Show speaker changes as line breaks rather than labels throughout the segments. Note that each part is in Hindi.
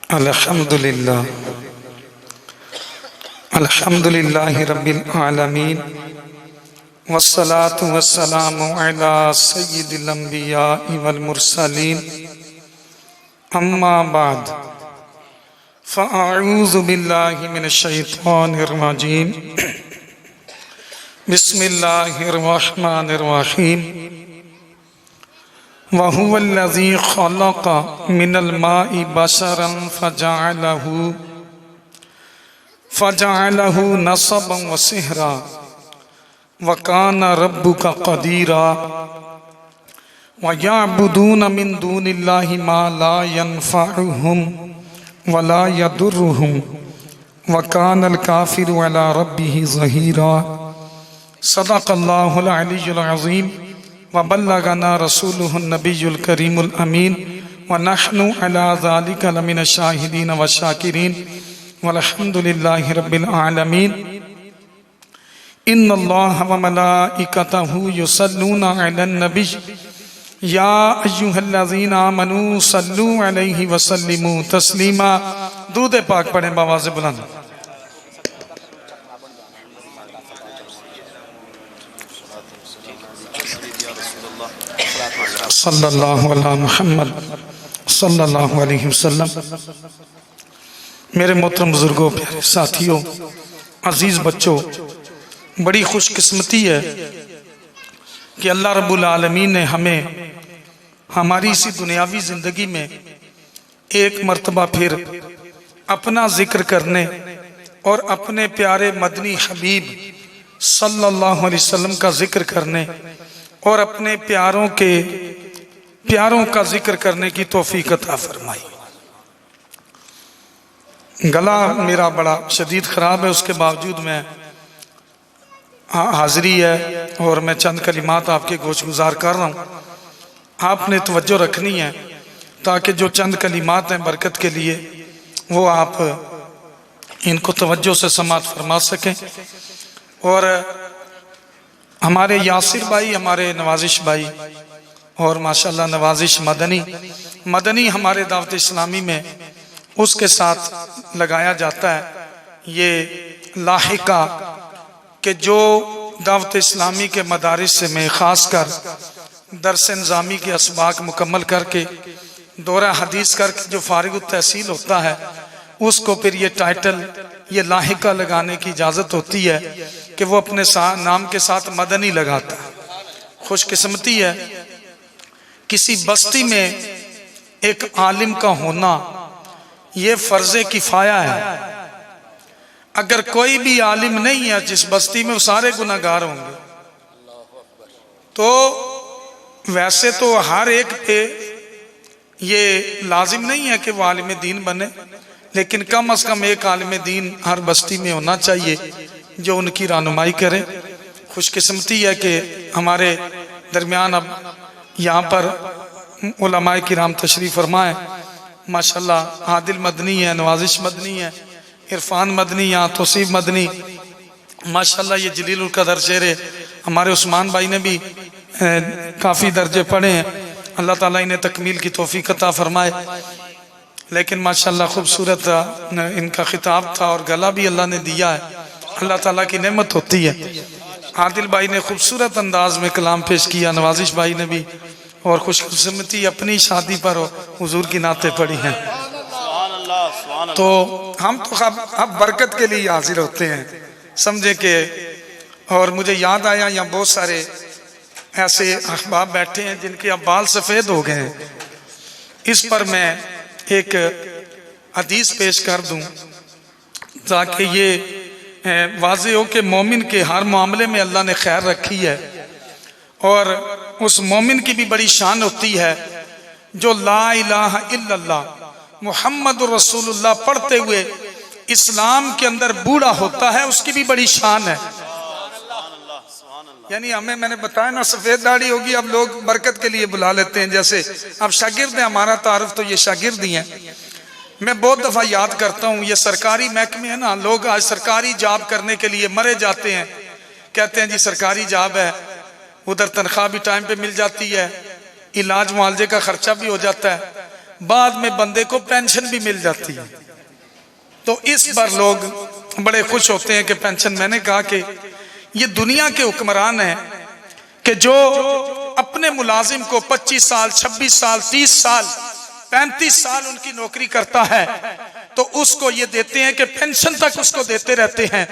अल्हम्दुलिल्लाह अल्हम्दुलिल्लाहि रब्बिल आलमीन वस्सलातु वस्सलामु अला सय्यिदिल अंबिया'i वल मुरसलीन अम्मा बाद फ़अऊज़ु बिल्लाहि मिनश शैतानिर रजीम बिस्मिल्लाहिर रहमानिर रहीम वहुवल्लज़ी ख़लक़ मिनल माइ बशरन फ़जअलहु नसबन व सिहरा व कान रब्बुका क़दीरा व यअबुदून मिन दूनिल्लाहि मा ला यनफ़अुहुम व ला यदुर्रुहुम व कानल काफ़िरु अला रब्बिहि ज़हीरा। सदक़ल्लाहुल अलिय्युल अज़ीम व बल्लगना रसूलुहुन नबियुल करीमुल अमीन व नहनु अला ज़ालिका लमिनश शाहिदीन व शाकिरीन वल्हम्दुलिल्लाहि रब्बिल आलमीन। इन्नल्लाह व मलाइकतहु युसल्लूना अलन नबी या अय्युहल्लज़ीना आमनू सल्लू अलैहि व सल्लिमू तस्लीमा। दुरूद पाक पढ़ें बावाज़ बुलंद। सल्लल्लाहु अला मुहम्मद सल्लल्लाहु अलैहि वसल्लम। मेरे मोहतरम बुजुर्गों, प्यारे साथियों, अजीज़ बच्चों, बड़ी खुशकिस्मती है कि अल्लाह रब्बुल आलमीन ने हमें हमारी इसी दुनियावी ज़िंदगी में एक मर्तबा फिर अपना ज़िक्र करने और अपने प्यारे मदनी हबीब सल्लल्लाहु अलैहि वसल्लम का ज़िक्र करने और अपने प्यारों का ज़िक्र करने की तौफीक अता फरमाई। गला मेरा बड़ा शदीद ख़राब है, उसके बावजूद मैं हाज़िरी है और मैं चंद कलिमात आपके गोश गुजार कर रहा हूँ। आपने तवज्जो रखनी है ताकि जो चंद कलिमात हैं बरकत के लिए वो आप इनको तवज्जो से समात फरमा सकें। और हमारे यासिर भाई, हमारे नवाजिश भाई और माशाल्लाह नवाजिश मदनी हमारे दावत इस्लामी में उसके साथ लगाया जाता है। ये लाहिका कि जो दावत इस्लामी के मदारिस में ख़ासकर दरस निज़ामी के असबाक मुकम्मल करके दौरा हदीस करके जो फारिग तहसील होता है उसको फिर ये टाइटल, ये लाहिका लगाने की इजाज़त होती है कि वो अपने नाम के साथ मदनी लगाता है। खुशकिस्मती है किसी बस्ती में एक आलिम का होना, ये फ़र्ज़े किफ़ाया है। अगर कोई भी आलिम नहीं है जिस बस्ती में, वो सारे गुनाहगार होंगे। तो वैसे तो हर एक पे ये लाजिम नहीं है कि वो आलिम दीन बने, लेकिन कम से कम एक आलिम दीन हर बस्ती में होना चाहिए जो उनकी रहनुमाई करे। खुशकिस्मती है कि हमारे दरमियान अब यहाँ पर उलमाए किराम तशरीफ़ फरमाए। माशाल्लाह आदिल मदनी है, नवाजिश मदनी है, इरफान मदनी, यहाँ तौसीफ मदनी, माशाल्लाह ये जलीलुल कदर शेर है। हमारे उस्मान भाई ने भी काफ़ी दर्जे पढ़े हैं, अल्लाह ताला इन्हें तकमील की तौफीक अता फरमाए। लेकिन माशाल्लाह खूबसूरत इनका खिताब था और गला भी अल्लाह ने दिया है, अल्लाह ताला की नेमत होती है। आदिल भाई ने खूबसूरत अंदाज में कलाम पेश किया, नवाजिश भाई ने भी, और खुशकिस्मती अपनी शादी पर हुजूर की नाते पड़ी हैं। तो हम तो अब बरकत के लिए हाजिर होते हैं, समझे कि। और मुझे याद आया यहाँ बहुत सारे ऐसे अहबाब बैठे हैं जिनके अब बाल सफ़ेद हो गए हैं। इस पर मैं एक हदीस पेश कर दूं ताकि ये वाज़ेह हो कि मोमिन के हर मामले में अल्लाह ने खैर रखी है। और उस मोमिन की भी बड़ी शान होती है जो ला इलाहा इल्लल्लाह मुहम्मदुर रसूलुल्लाह पढ़ते हुए इस्लाम के अंदर बूढ़ा होता है, उसकी भी बड़ी शान है। यानी हमें, मैंने बताया ना, सफ़ेद दाढ़ी होगी, अब लोग बरकत के लिए बुला लेते हैं। जैसे अब शागिर्द है, हमारा तारुफ तो ये शागिर्द ही हैं। मैं बहुत दफ़ा याद करता हूँ, ये सरकारी महकमे है ना, लोग आज सरकारी जॉब करने के लिए मरे जाते हैं, कहते हैं जी सरकारी जॉब है, उधर तनख्वाह भी टाइम पे मिल जाती है, इलाज मुआवजे का खर्चा भी हो जाता है। बाद में बंदे को पेंशन भी मिल जाती है। तो इस बार लोग बड़े खुश होते हैं कि पेंशन। मैंने कहा कि ये दुनिया के हुक्मरान हैं कि जो अपने मुलाजिम को 25 साल 26 साल 30 साल 35 साल उनकी नौकरी करता है तो उसको ये देते हैं कि पेंशन तक उसको देते रहते हैं।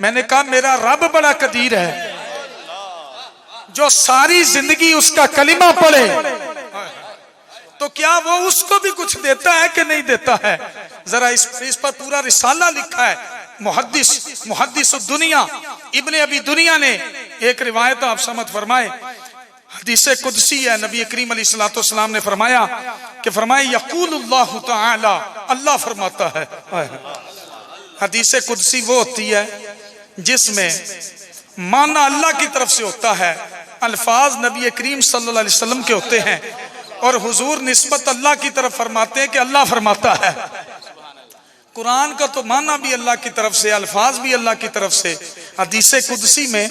मैंने कहा मेरा रब बड़ा कदीर है, जो सारी जिंदगी उसका कलिमा पढ़े तो क्या वो उसको भी कुछ देता है कि नहीं देता है? जरा इस पर पूरा रिसाला लिखा है मुहद्दिस दुनिया इब्ने अबी दुनिया ने। एक रिवायत आप समझ फरमाए, हदीस कुदसी है, नबी करीम अलैहिस्सलातु वस्सलाम ने फरमाया कि यक़ूलुल्लाहु तआला, अल्लाह फरमाता है। हदीस कुदसी वो होती है जिसमें माना अल्लाह की तरफ से होता है, अल्फाज नबी करीम सल्लल्लाहु अलैहि वसल्लम के होते हैं और हुजूर निस्बत अल्लाह की तरफ फरमाते हैं कि अल्लाह फरमाता है। कुरान का तो माना भी अल्लाह की तरफ से, अल्फाज भी अल्लाह की तरफ से। हदीस कुदसी में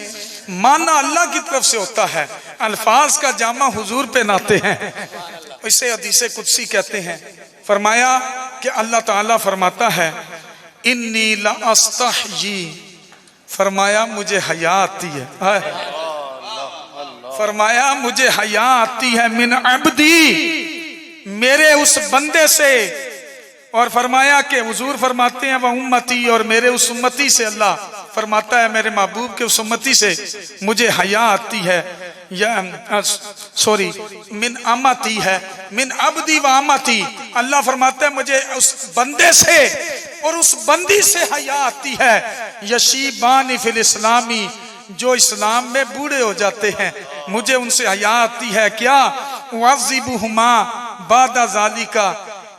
माना अल्लाह की तरफ से होता है, अल्फाज का जामा हुजूर पे नाते हैं, इसे हदीस कुदसी कहते हैं। फरमाया कि अल्लाह ताला फरमाता है इन्नी ला अस्तहयी, फरमाया मुझे हया आती है, फरमाया मुझे हया आती है मिन अब्दी, मेरे उस बंदे से। और फरमाया कि हुजूर फरमाते हैं वह उम्मती, और मेरे उस उम्मती से, अल्लाह फरमाता है मेरे महबूब के उस उम्मती से मुझे हया आती है, या सॉरी मिन अमती है, मिन अब्दी व अमती। अल्लाह फरमाता है मुझे उस बंदे से और उस बंदी से हया आती है, यशीबानी फिल इस्लामी, जो इस्लाम में बूढ़े हो जाते हैं, मुझे उनसे हया आती है। क्या वाज़िबुहुमा बादा ज़ालिका,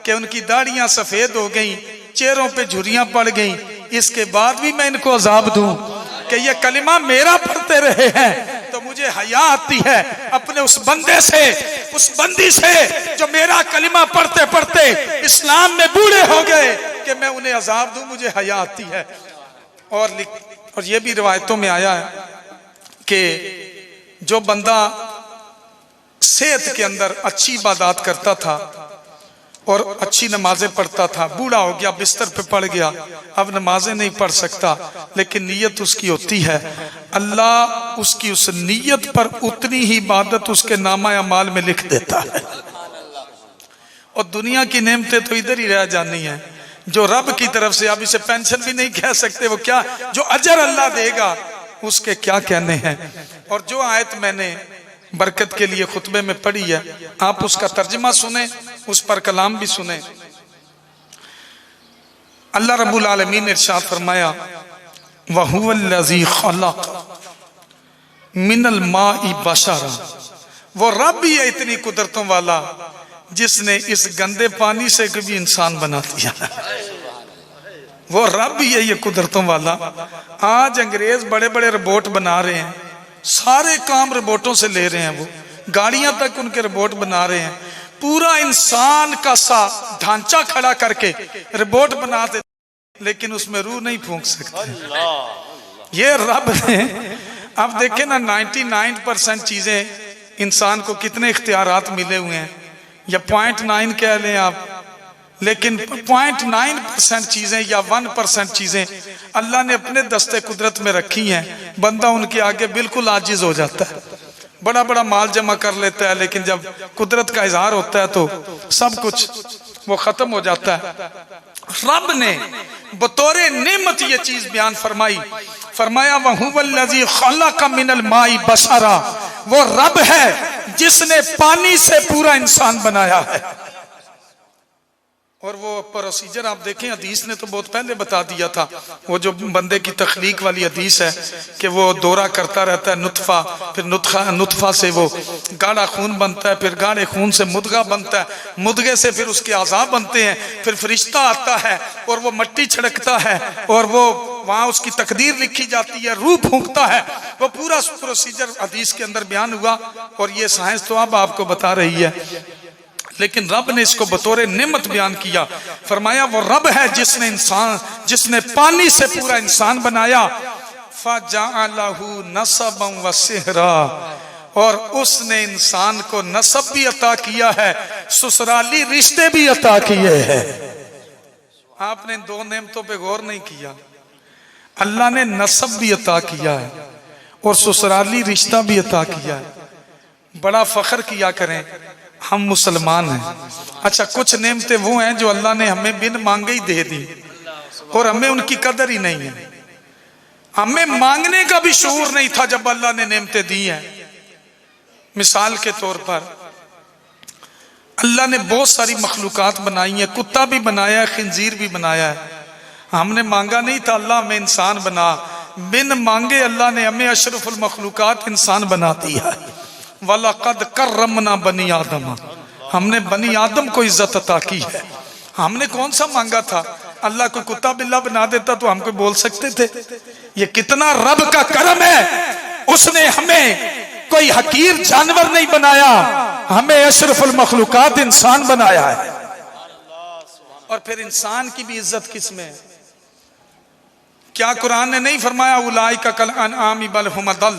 कि उनकी दाढ़ियां सफेद हो गई, चेहरों पे झुर्रियां पड़ गई, इसके बाद भी मैं इनको अजाब दूं कि ये कलिमा मेरा पढ़ते रहे हैं, तो मुझे हया आती है अपने उस बंदे से, उस बंदी से जो मेरा कलिमा पढ़ते पढ़ते इस्लाम में बूढ़े हो गए, कि मैं उन्हें अजाब दूं, मुझे हया आती है। और ये भी रिवायतों में आया है कि जो बंदा सेहत के अंदर अच्छी इबादत करता था और अच्छी नमाजें पढ़ता था, बूढ़ा हो गया, बिस्तर पे पड़ गया, अब नमाजें नहीं पढ़ सकता, लेकिन नीयत उसकी होती है, अल्लाह उसकी उस नीयत पर उतनी ही इबादत उसके नामा अमाल में लिख देता है। और दुनिया की नेमतें तो इधर ही रह जानी है, जो रब की तरफ से, अब इसे पेंशन भी नहीं कह सकते, वो क्या, जो अजर अल्लाह देगा उसके क्या कहने हैं। और जो आयत मैंने बरकत के लिए खुतबे में पढ़ी है, आप उसका तर्जमा सुने, उस पर कलाम भी सुने। अल्लाह रब्बुल आलमीन ने इरशाद फरमाया वहुवल्लज़ी खलक़ मिनल माई बशरा, वो रब ही है इतनी कुदरतों वाला जिसने इस गंदे पानी से कभी इंसान बना दिया। वो रब ही है ये कुदरतों वाला। आज अंग्रेज बड़े बड़े रोबोट बना रहे हैं, सारे काम रोबोटों से ले रहे हैं, वो गाड़ियां तक उनके रोबोट बना रहे हैं, पूरा इंसान का सा ढांचा खड़ा करके रोबोट बना दे, लेकिन उसमें रूह नहीं फूंक सकते। ये रब ने, अब देखें ना 99% चीजें इंसान को कितने इख्तियारात मिले हुए हैं, या 0.9 कह लें आप, लेकिन 0.9% चीजें या 1% चीजें अल्लाह ने अपने दस्ते कुदरत में रखी हैं। बंदा उनके आगे बिल्कुल आजिज हो जाता है, बड़ा बड़ा माल जमा कर लेता है, लेकिन जब कुदरत का इजहार होता है तो सब कुछ वो खत्म हो जाता है। रब ने बतौरे नेमत ये चीज बयान फरमाई, फरमाया वहुवल्लज़ी खलक़ मिनल माई बशरा, वो रब है जिसने पानी से पूरा इंसान बनाया है। और वो प्रोसीजर आप देखें, हदीस ने तो बहुत पहले बता दिया था, वो जो बंदे की तख्लीक वाली हदीस है कि वो दौरा करता रहता है, नुतफा, फिर नुतफा से वो गाढ़ा खून बनता है, फिर गाढ़े खून से मुद्गा बनता है, मुद्गे से फिर उसके आज़ाब बनते हैं, फिर फरिश्ता आता है और वो मट्टी छिड़कता है और वो वहाँ उसकी तकदीर लिखी जाती है, रूह फूंकता है। वो पूरा प्रोसीजर हदीस के अंदर बयान हुआ, और ये साइंस तो अब आपको बता रही है, लेकिन रब ने इसको बतौरे नेमत बयान किया। फरमाया वो रब है जिसने पानी से पूरा इंसान बनाया, फजअलहु नसबन व सिहरा, और उसने इंसान को नसब भी अता किया है, ससुराली रिश्ते भी अता किए हैं। आपने दो नेमतों पे गौर नहीं किया। अल्लाह ने नसब भी अता किया है और ससुराली रिश्ता भी अता किया है। बड़ा फख्र किया करें हम मुसलमान हैं। अच्छा, कुछ नेमतें वो हैं जो अल्लाह ने हमें बिन मांगे ही दे दी और हमें उनकी कदर ही नहीं है। हमें मांगने का भी शऊर नहीं था जब अल्लाह ने नेमतें दी हैं। मिसाल के तौर पर अल्लाह ने बहुत सारी मखलूकात बनाई है, कुत्ता भी बनाया है, खिंजीर भी बनाया है। हमने मांगा नहीं था, अल्लाह हमें इंसान बना। बिन मांगे अल्लाह ने हमें अशरफुल मखलूकात इंसान बना दिया है। वलक़द कर्रमना बनी आदम, हमने बनी आदम को इज्जत अता की है। हमने कौन सा मांगा था? अल्लाह को कुत्ता बिल्ला बना देता तो हम कोई बोल सकते थे? ये कितना रब का करम है, उसने हमें कोई हकीर जानवर नहीं बनाया, हमें अशरफुल मखलूकात इंसान बनाया है। और फिर इंसान की भी इज्जत किसमें है? क्या कुरान ने नहीं फरमाया उलाइका कल अनआम बल हुम अदल,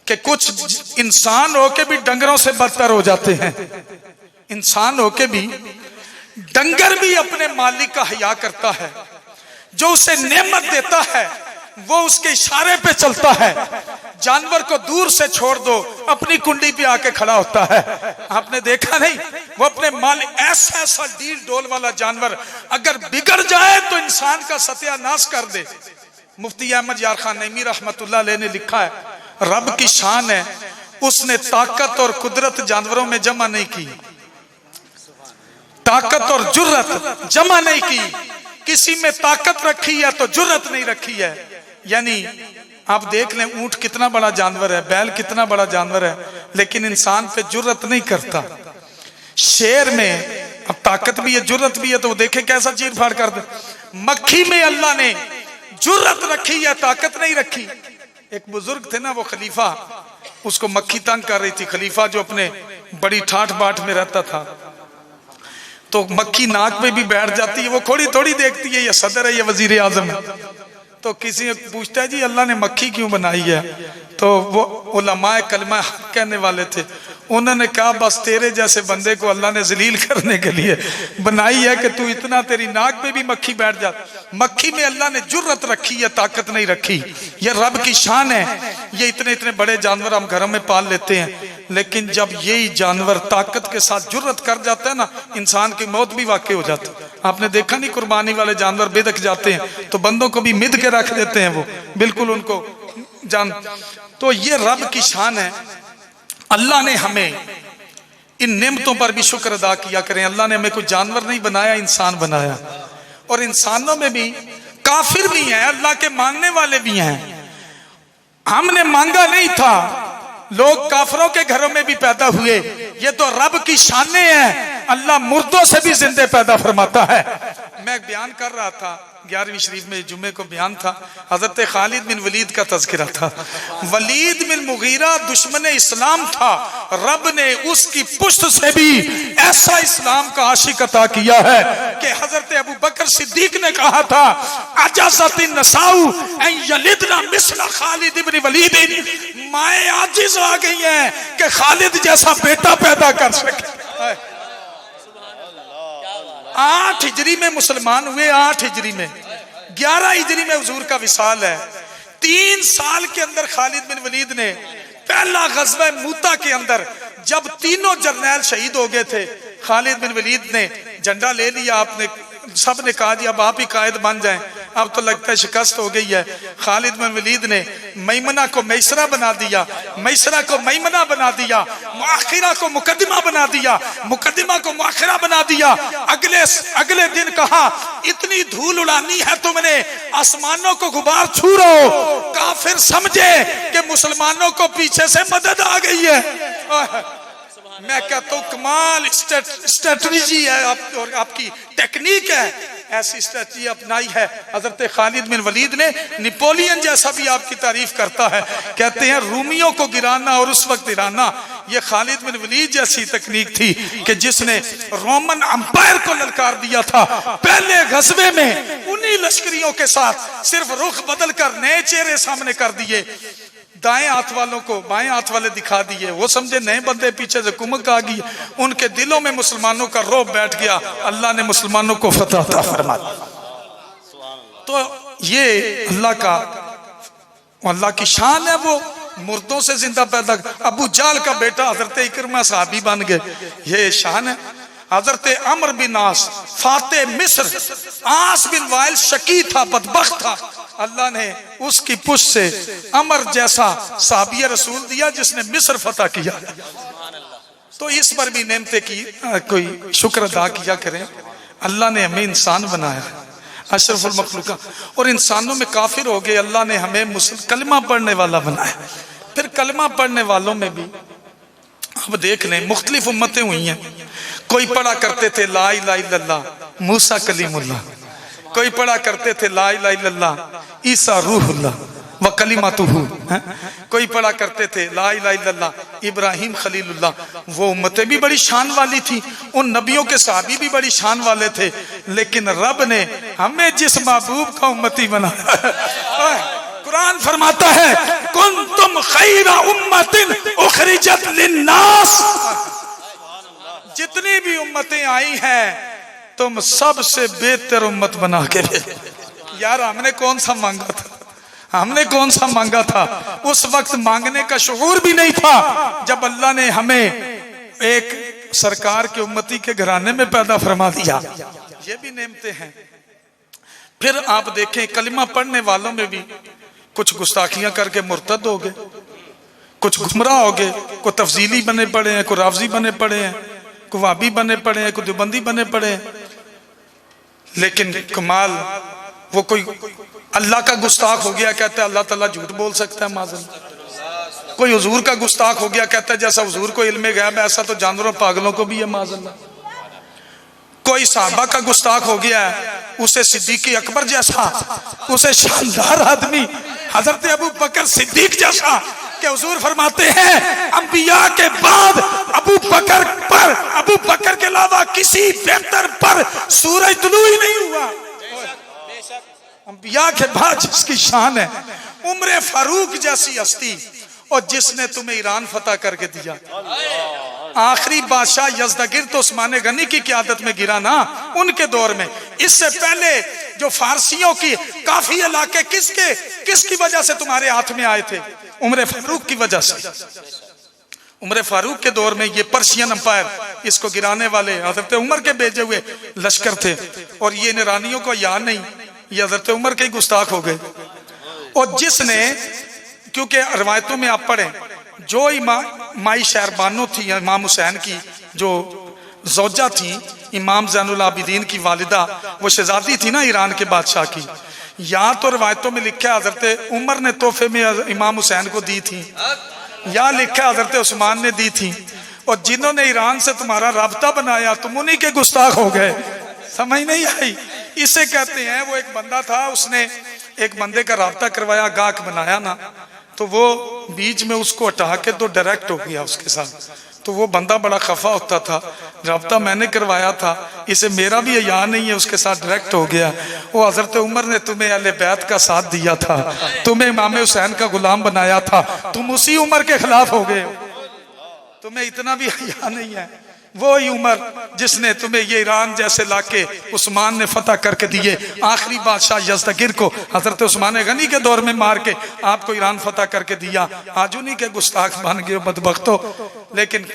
कि कुछ इंसान होके भी डंगरों से बदतर हो जाते हैं। इंसान होके भी डंगर भी अपने मालिक का हया करता है। जो उसे नेमत देता है वो उसके इशारे पे चलता है। जानवर को दूर से छोड़ दो, अपनी कुंडी पे आके खड़ा होता है। आपने देखा नहीं, वो अपने मालिक, ऐसा ऐसा डील डोल वाला जानवर अगर बिगड़ जाए तो इंसान का सत्यानाश कर दे। मुफ्ती अहमद यार खान नईमी रहमतुल्लाह अलैह ने लिखा है, रब की शान है, उसने ताकत और कुदरत जानवरों में जमा नहीं की, ताकत और जुर्रत जमा नहीं की। किसी में ताकत रखी है तो जुर्रत नहीं रखी है। यानी आप देख लें, ऊंट कितना बड़ा जानवर है, बैल कितना बड़ा जानवर है, लेकिन इंसान पे जुर्रत नहीं करता। शेर में अब ताकत भी है, जुर्रत भी है, तो वो देखे कैसा चीर फाड़ कर दे। मक्खी में अल्लाह ने जुर्रत रखी है, ताकत नहीं रखी। एक बुजुर्ग थे ना, वो खलीफा, उसको मक्खी तंग कर रही थी। खलीफा जो अपने बड़ी ठाठ बाट में रहता था, तो मक्खी नाक पे भी बैठ जाती है, वो थोड़ी थोड़ी देखती है ये सदर है, ये वजीर आजम है। तो किसी पूछता है जी अल्लाह ने मक्खी क्यों बनाई है? तो वो उलमाए कलमा कहने वाले थे, उन्होंने कहा बस तेरे जैसे बंदे को अल्लाह ने जलील करने के लिए बनाई है कि तू इतना, तेरी नाक पे भी मक्खी बैठ जा। मक्खी में अल्लाह ने जुर्रत रखी है, ताकत नहीं रखी। ये रब की शान है। ये इतने इतने बड़े जानवर हम घरों में पाल लेते हैं, लेकिन जब यही जानवर ताकत के साथ जुर्रत कर जाता है ना, इंसान की मौत भी वाकई हो जाती है। आपने देखा नहीं, कुर्बानी वाले जानवर बेदक जाते हैं तो बंदों को भी मिद के रख देते हैं, वो बिल्कुल उनको जान। तो ये रब की शान है। अल्लाह ने हमें इन नेमतों पर भी शुक्र अदा किया करें। अल्लाह ने हमें कोई जानवर नहीं बनाया, इंसान बनाया। और इंसानों में भी काफिर भी हैं, अल्लाह के मानने वाले भी हैं। हमने मांगा नहीं था, लोग काफिरों के घरों में भी पैदा हुए। ये तो रब की शाने हैं। अल्लाह मुर्दों से भी जिंदे पैदा फरमाता है। मैं बयान कर रहा था, 11वीं शरीफ में जुम्मे को बयान था, हजरत खालिद बिन वलीद का तज़किरा था। वलीद बिन मुगीरा दुश्मन इस्लाम था, रब ने उसकी पुश्त से भी ऐसा इस्लाम का आशिक अता किया है कि हजरत अबू बकर सिद्दीक ने कहा था, अजाज़तिन नसाउ अन यलिदना मिस्ल खालिद बिन वलीद, माएँ आजिज आ गई हैं कि खालिद जैसा बेटा पैदा कर सके। 8 हिजरी में मुसलमान हुए, 8 हिजरी में, 11 हिजरी में हुजूर का विसाल है। 3 साल के अंदर खालिद बिन वलीद ने पहला गज़वा मूता के अंदर, जब तीनों जर्नैल शहीद हो गए थे, खालिद बिन वलीद ने झंडा ले लिया। आपने सब ने कहा जी अब आप ही कायद बन जाएं, अब तो लगता है शिकस्त हो गई है। खालिद बिन वलीद ने मैमना को मैसरा बना दिया, मैसरा को मैमना बना दिया, मुआखिरा को मुकद्दमा बना दिया, मुकद्दमा को मुआखिरा बना दिया। अगले दिन कहा इतनी धूल उड़ानी है तुमने, आसमानों को गुबार छू रहे हो। काफिर समझे कि मुसलमानों को पीछे से मदद आ गई है। मैं कहता हूँ कमाल स्ट्रेटजी है और आपकी टेक्निक है, ऐसी स्ट्रेटजी अपनाई है हजरत खालिद बिन वलीद ने। नेपोलियन जैसा भी आपकी तारीफ करता है, कहते हैं रूमियों को गिराना और उस वक्त गिराना। ये खालिद बिन वलीद जैसी तकनीक थी कि जिसने रोमन अंपायर को ललकार दिया था। पहले गज़वे में उन्हीं लश्करियों के साथ सिर्फ रुख बदल कर नए चेहरे सामने कर दिए। दाएं हाथ वालों को बाएं हाथ वाले दिखा दिए, वो समझे नए बंदे, पीछे से कुमक आ गई, उनके दिलों में मुसलमानों का रौब बैठ गया, अल्लाह ने मुसलमानों को फतह अता फरमा दी। तो ये अल्लाह की शान है, वो मुर्दों से जिंदा पैदा। अबू जाल का बेटा हजरत इकरमा सहाबी बन गए, ये शान है। हजरत अमर बिन आस फाते मिस्र, आस बिन वाइल शकी था, बदबख्त था, अल्लाह ने उसकी पुष्ट से अमर जैसा साहबिया रसूल दिया जिसने मिस्र फतह किया। तो इस पर भी नेमते की कोई शुक्र अदा किया करें। अल्लाह ने हमें इंसान बनाया, अशरफुल मखलूका, और इंसानों में काफिर हो गए, अल्लाह ने हमें कलमा पढ़ने वाला बनाया। फिर कलमा पढ़ने वालों में भी अब देख लें मुख्तलिफ उम्मतें हुई हैं। कोई पढ़ा करते थे ला इलाहा इल्लल्लाह मूसा कलीमुल्लाह, कोई पढ़ा करते थे ला इलाहा इल्लल्लाह ईसा रूहुल्लाह व कलिमातुहू, कोई पढ़ा करते थे ला इलाहा इल्लल्लाह इब्राहिम खलीलुल्लाह। वो उम्मतें भी बड़ी शान वाली थी, उन नबियों के सहाबी भी बड़ी शान वाले थे, लेकिन रब ने हमें जिस महबूब का उम्मती बनाया, कुरान फरमाता है कुंतुम खैरा उम्मतिन उखरिजत लिन्नास, जितनी भी उम्मतें आई हैं तुम सबसे बेहतर उम्मत बना के भेजे। यार हमने कौन सा मांगा था, हमने कौन सा मांगा था? उस वक्त मांगने का शऊर भी नहीं था जब अल्लाह ने हमें एक सरकार के उम्मती के घराने में पैदा फरमा दिया। ये भी नेमते हैं। फिर आप देखें कलिमा पढ़ने वालों में भी कुछ गुस्ताखियां करके मुर्तद हो गए, कुछ गुमराह हो गए, कोई तफजीली बने पड़े हैं, कोई रावजी बने पड़े हैं, कोई वाबी बने पड़े हैं, कोई देवबंदी बने पड़े हैं। लेकिन कमाल, वो कोई अल्लाह का गुस्ताख हो गया, कहता है अल्लाह ताला झूठ बोल सकता है माज़अल्लाह। कोई हुजूर का गुस्ताख हो गया, कहता है जैसा हुजूर को इल्मे गैब है ऐसा तो जानवरों पागलों को भी है माज़अल्लाह। कोई साहबा का गुस्ताख हो गया है, उसे सिद्दीक अकबर जैसा, उसे शानदार आदमी हजरत अबू बकर सिद्दीक जैसा, कि हुजूर फरमाते हैं अंबिया के बाद अबू बकर के अलावा किसी बेहतर पर सूरज तुलू ही नहीं हुआ। अंबिया के बाद जिसकी शान है, उम्र फारूक जैसी हस्ती, और जिसने तुम्हें ईरान फतह करके दिया। आखिरी बादशाह यज़दगिर्द तो उस्मान गनी की क़यादत में गिरा ना, उनके दौर में। इससे पहले जो फारसियों की काफी इलाके किसकी वजह से तुम्हारे हाथ में आए थे? उम्र फारूक की वजह से। उम्र फारूक के दौर में ये पर्शियन अंपायर, इसको गिराने वाले हजरत उमर के भेजे हुए लश्कर थे, और ये ईरानियों को याद नहीं, ये हजरत उमर के ही गुस्ताख हो गए। और जिसने, क्योंकि रवायतों में आप पढ़ें, जो माई शहरबानो थी इमाम हुसैन की, जो ज़ौजा थी इमाम ज़ैनुल आबिदीन की वालिदा, वो शहजादी थी ना ईरान के बादशाह की। या तो रवायतों में लिखा है हजरत उमर ने तोहफे में इमाम हुसैन को दी थी, या लिखा है हजरत उस्मान ने दी थी। और जिन्होंने ईरान से तुम्हारा राब्ता बनाया तुम उन्हीं के गुस्ताख हो गए। समझ नहीं आई? इसे कहते हैं, वो एक बंदा था, उसने एक बंदे का राब्ता करवाया, गाहक बनाया ना, तो वो बीच में उसको हटा के तो डायरेक्ट हो गया उसके साथ। तो वो बंदा बड़ा खफा होता था, राब्ता मैंने करवाया था, इसे मेरा भी याद नहीं है, उसके साथ डायरेक्ट हो गया। वो हजरत उमर ने तुम्हें अहले बैत का साथ दिया था, तुम्हें इमाम हुसैन का गुलाम बनाया था, तुम उसी उमर के खिलाफ हो गए, तुम्हें इतना भी याद नहीं है। वो ही उमर जिसने तुम्हें ये ईरान जैसे इलाके उस्मान ने फतह करके दिए, आखिरी बादशाह यज़दगिर्द को हजरत उस्मान गनी के दौर में मार के आपको ईरान फतह करके दिया। आज उन्हीं के गुस्ताख बन गए बदबख्तों। लेकिन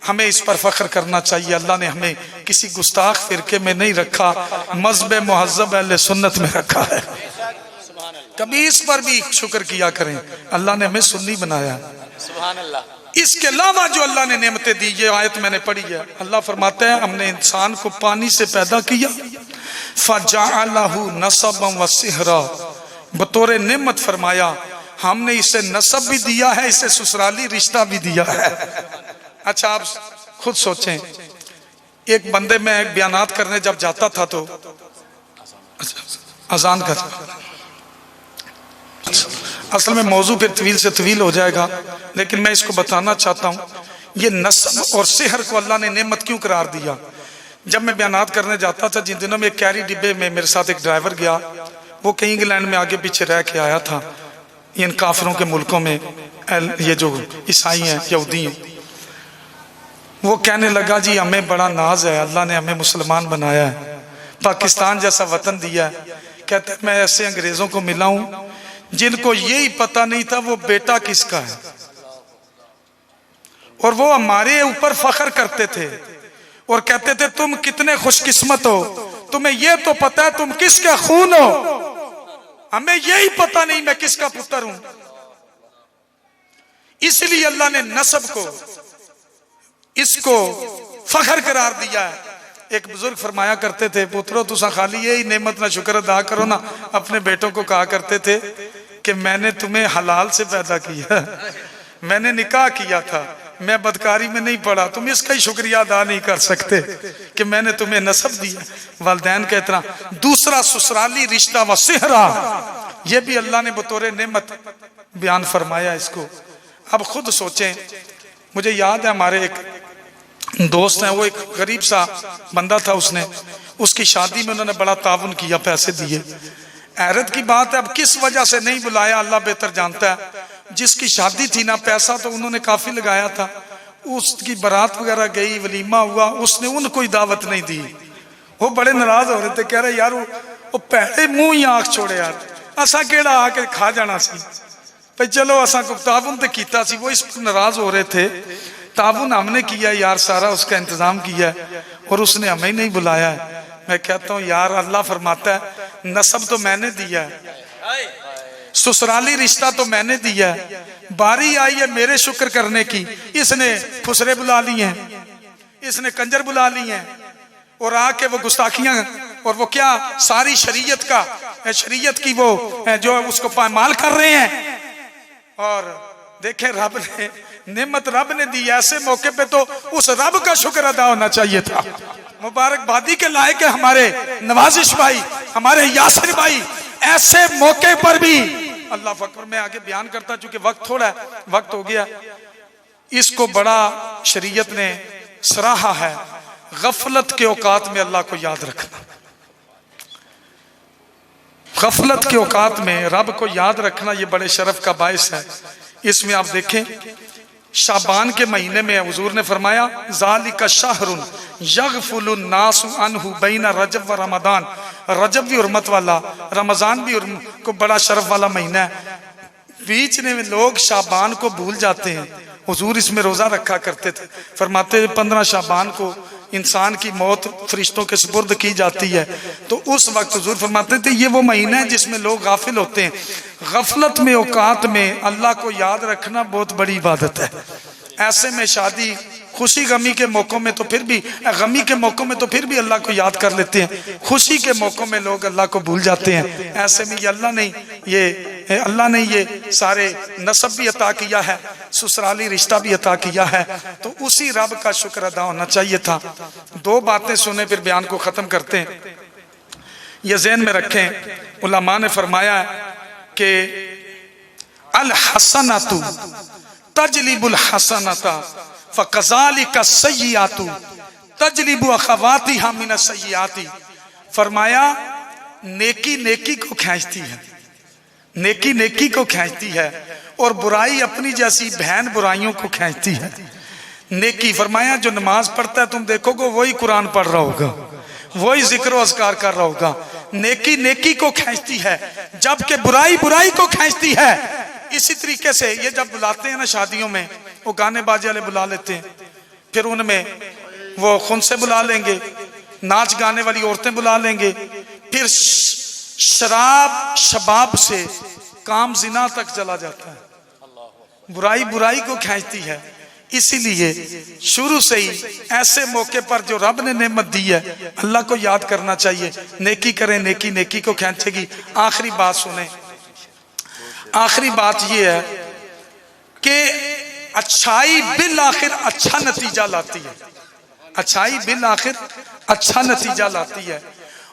हमें इस पर फख्र करना चाहिए, अल्लाह ने हमें किसी गुस्ताख फिरके में नहीं रखा, मज़हब मुहज़्ज़ब अहले सुन्नत में रखा है। कभी इस पर भी शुक्र किया करें, अल्लाह ने हमें सुन्नी बनाया। सुभान अल्लाह। इसके अलावा जो अल्लाह ने नेमतें दी, ये आयत मैंने पढ़ी है, अल्लाह फरमाता है हमने इंसान को पानी से पैदा किया, फजअलहु नसबन व सिहरा, बतौर नेमत फरमाया हमने इसे नसब भी दिया है, इसे ससुराली रिश्ता भी दिया है। अच्छा आप खुद सोचें, एक बंदे में बयानात करने जब जाता था तो अजान कर, असल में मौजू फिर तवील से तवील हो जाएगा, लेकिन मैं इसको बताना चाहता हूँ, ये नस्ब और सेहर को अल्लाह ने नेमत क्यों करार दिया। जब मैं बयानात करने जाता था, जिन दिनों में कैरी डिब्बे में मेरे साथ एक ड्राइवर गया, वो कहीं इंग्लैंड में आगे पीछे रह के आया था, इन काफिरों के मुल्कों में ये जो ईसाई हैं, यहूदी हैं, वो कहने लगा जी हमें बड़ा नाज है, अल्लाह ने हमें मुसलमान बनाया है, पाकिस्तान जैसा वतन दिया है। कहते हैं मैं ऐसे अंग्रेजों को मिला हूं जिनको यही पता नहीं था वो बेटा किसका है, और वो हमारे ऊपर फख्र करते थे और कहते थे तुम कितने खुशकिस्मत हो, तुम्हें यह तो पता है तुम किसका खून हो, हमें यही पता नहीं मैं किसका पुत्र हूं। इसलिए अल्लाह ने नस्ब को इसको फख्र करार दिया है। एक बुजुर्ग फरमाया करते थे, पुत्रो तुसा खाली यही नेमत ना शुक्र अदा करो ना। अपने बेटों को कहा करते थे कि मैंने तुम्हें हलाल से पैदा किया, मैंने निकाह किया था, मैं बदकारी में नहीं पड़ा, तुम इसका ही शुक्रिया अदा नहीं कर सकते कि मैंने तुम्हें नस्ब दिया। वालिदैन का इतना। दूसरा ससुराली रिश्ता व सेहरा, यह भी अल्लाह ने बतौर नेमत बयान फरमाया इसको। अब खुद सोचें, मुझे याद है हमारे एक दोस्त हैं, वो एक गरीब सा बंदा था, उसकी शादी में उन्होंने बड़ा ताउन किया, पैसे दिए। हैरत की बात है, अब किस वजह से नहीं बुलाया अल्लाह बेहतर जानता है। जिसकी शादी थी ना, पैसा तो उन्होंने काफी लगाया था, उसकी बारात वगैरह गई, वलीमा हुआ, उसने उनको ही दावत नहीं दी। वो बड़े नाराज हो रहे थे, कह रहे यार वो पहले मुंह ही आंख छोड़े यार, असा केड़ा आके खा जाना सी भाई, चलो असा को ताउन तो कीता सी। वो इस पर नाराज हो रहे थे। ताउन हमने किया यार, सारा उसका इंतजाम किया और उसने हमें ही नहीं बुलाया है। मैं कहता हूँ यार अल्लाह फरमाता है नस्ब तो मैंने दिया है, ससुराली रिश्ता तो मैंने दिया है, बारी आई है मेरे शुक्र करने की, इसने फुसरे बुला लिए हैं, इसने कंजर बुला लिए हैं और आके वो गुस्ताखियां और वो क्या सारी शरीयत की वो जो उसको पामाल कर रहे हैं। और देखे रब ने नेमत रब ने दी, ऐसे मौके पे तो उस रब का शुक्र अदा होना चाहिए था। मुबारकबादी के लायक है हमारे नवाजिश भाई, हमारे यासिर भाई, ऐसे मौके पर भी अल्लाह अकबर। मैं आगे बयान करता चूंकि वक्त थोड़ा है, वक्त हो गया। इसको बड़ा शरीयत ने सराहा है, गफलत के औकात में अल्लाह को याद रखना। गफलत के औकात में रब को याद रखना ये बड़े शरफ का बायस है। इसमें आप देखें शाबान के महीने में हुजूर ने फरमाया ज़ालिका शहरुन यगफुलुन नासु अनहु बैना रजब व रमदान। रजब भी हुर्मत वाला, रमजान भी को बड़ा शरफ वाला महीना है। बीच में लोग शाबान को भूल जाते हैं। हुजूर इसमें रोजा रखा करते थे, फरमाते 15 शाबान को इंसान की मौत फरिश्तों के सुपुर्द की जाती है। तो उस वक्त हुजूर फरमाते थे ये वो महीना है जिसमें लोग गाफिल होते हैं। गफलत में औकात में अल्लाह को याद रखना बहुत बड़ी इबादत है। ऐसे में शादी खुशी गमी के मौकों में तो फिर भी, गमी के मौकों में तो फिर भी अल्लाह को याद कर लेते हैं, खुशी के मौकों में लोग अल्लाह को भूल जाते हैं। ऐसे में ये अल्लाह ने ये सारे नस्ब भी अता किया है, ससुराली रिश्ता भी अता किया है, तो उसी रब का शुक्र अदा होना चाहिए था। 2 बातें सुने फिर बयान को खत्म करते हैं। ये ज़हन में रखें, उलमा ने फरमाया कि अल हसनतु तजलिबुल हसनता फ़कज़ालिका सय्यिआतु तजलिबु अख़वातिहा मिन सय्यिआति। फरमाया नेकी नेकी को खींचती है, नेकी नेकी को खींचती है, और बुराई अपनी जैसी बहन बुराइयों को खींचती है। नेकी फरमाया जो नमाज पढ़ता है तुम देखोगे वही कुरान पढ़ रहा होगा, वही जिक्र अस्कार कर रहा होगा। नेकी नेकी को खींचती है, जबकि बुराई बुराई को खींचती है। इसी तरीके से ये जब बुलाते हैं ना शादियों में, वो गाने बाजे वाले बुला लेते हैं, फिर उनमें वो खुन से बुला लेंगे, नाच गाने वाली औरतें बुला लेंगे, फिर शराब शबाब से काम जिना तक चला जाता है। बुराई बुराई को खींचती है। इसीलिए शुरू से ही ऐसे मौके पर जो रब ने नेमत दी है अल्लाह को याद करना चाहिए। नेकी करें, नेकी नेकी को खींचेगी। आखिरी बात सुने, आखिरी बात यह है कि अच्छाई बिल आखिर अच्छा नतीजा लाती है, अच्छाई बिल आखिर अच्छा नतीजा लाती है,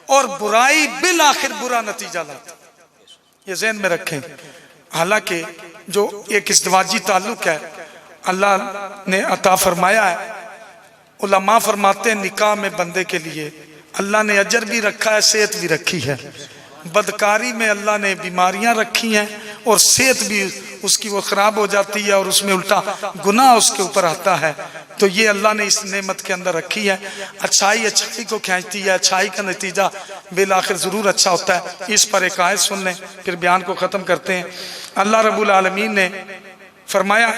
और बुराई बिल आखिर बुरा नतीजा लाती है। ये ज़हन में रखें। हालांकि जो एक इज़्दिवाजी ताल्लुक है अल्लाह ने अता फरमाया है, उलमा फरमाते हैं निकाह में बंदे के लिए अल्लाह ने अजर भी रखा है, सेहत भी रखी है। बदकारी में अल्लाह ने बीमारियां रखी हैं और सेहत भी उसकी वो ख़राब हो जाती है और उसमें उल्टा गुनाह उसके ऊपर आता है। तो ये अल्लाह ने इस नेमत के अंदर रखी है। अच्छाई अच्छाई को खींचती है, अच्छाई का नतीजा बिल आखिर ज़रूर अच्छा होता है। इस पर एक आयत सुन लें फिर बयान को ख़त्म करते हैं। अल्लाह रब्बुल आलमीन ने फरमाया,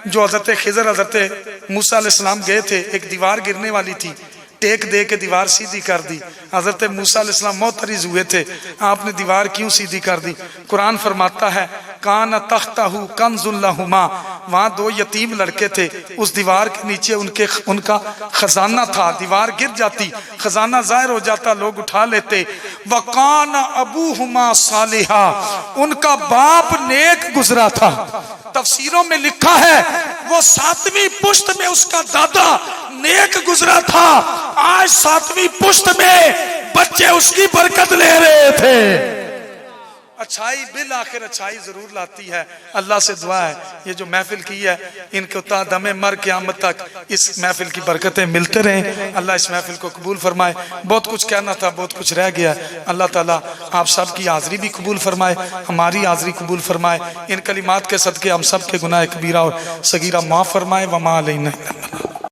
जो हज़रत खिज़र हज़रत मूसा अलैहिस्सलाम गए थे, एक दीवार गिरने वाली थी, टेक दे के दीवार सीधी कर दी। हज़रत मूसा अलैहिस्सलाम मोहतरिज हुए थे, आपने दीवार क्यों सीधी कर दी? कुरान फरमाता है कान तख्ताहु कंजुल लहुमा, वहाँ दो यतीम लड़के थे, उस दीवार के नीचे उनका खजाना था। दीवार गिर जाती, खजाना जाहिर हो जाता, लोग उठा लेते। वकान अबूहुमा सालिहा, उनका बाप नेक गुजरा था। तफसीरों में लिखा है वो 7वीं पुश्त में उसका दादा नेक गुजरा था। आज 7वीं पुश्त में बच्चे उसकी बरकत ले रहे थे। अच्छाई बिल आखिर अच्छाई जरूर लाती है। अल्लाह से दुआ है ये जो महफिल की है इनको ता दमे मर क़यामत तक इस महफिल की बरकतें मिलते रहें। अल्लाह इस महफिल को कबूल फरमाए। बहुत कुछ कहना था, बहुत कुछ रह गया। अल्लाह ताला आप सब की हाज़री भी कबूल फरमाए, हमारी हाज़री कबूल फरमाए। इन कलिमात के सदके हम सब के गुनाह कबीरा और सगीरा माफ़ फरमाए। वमा अलैना।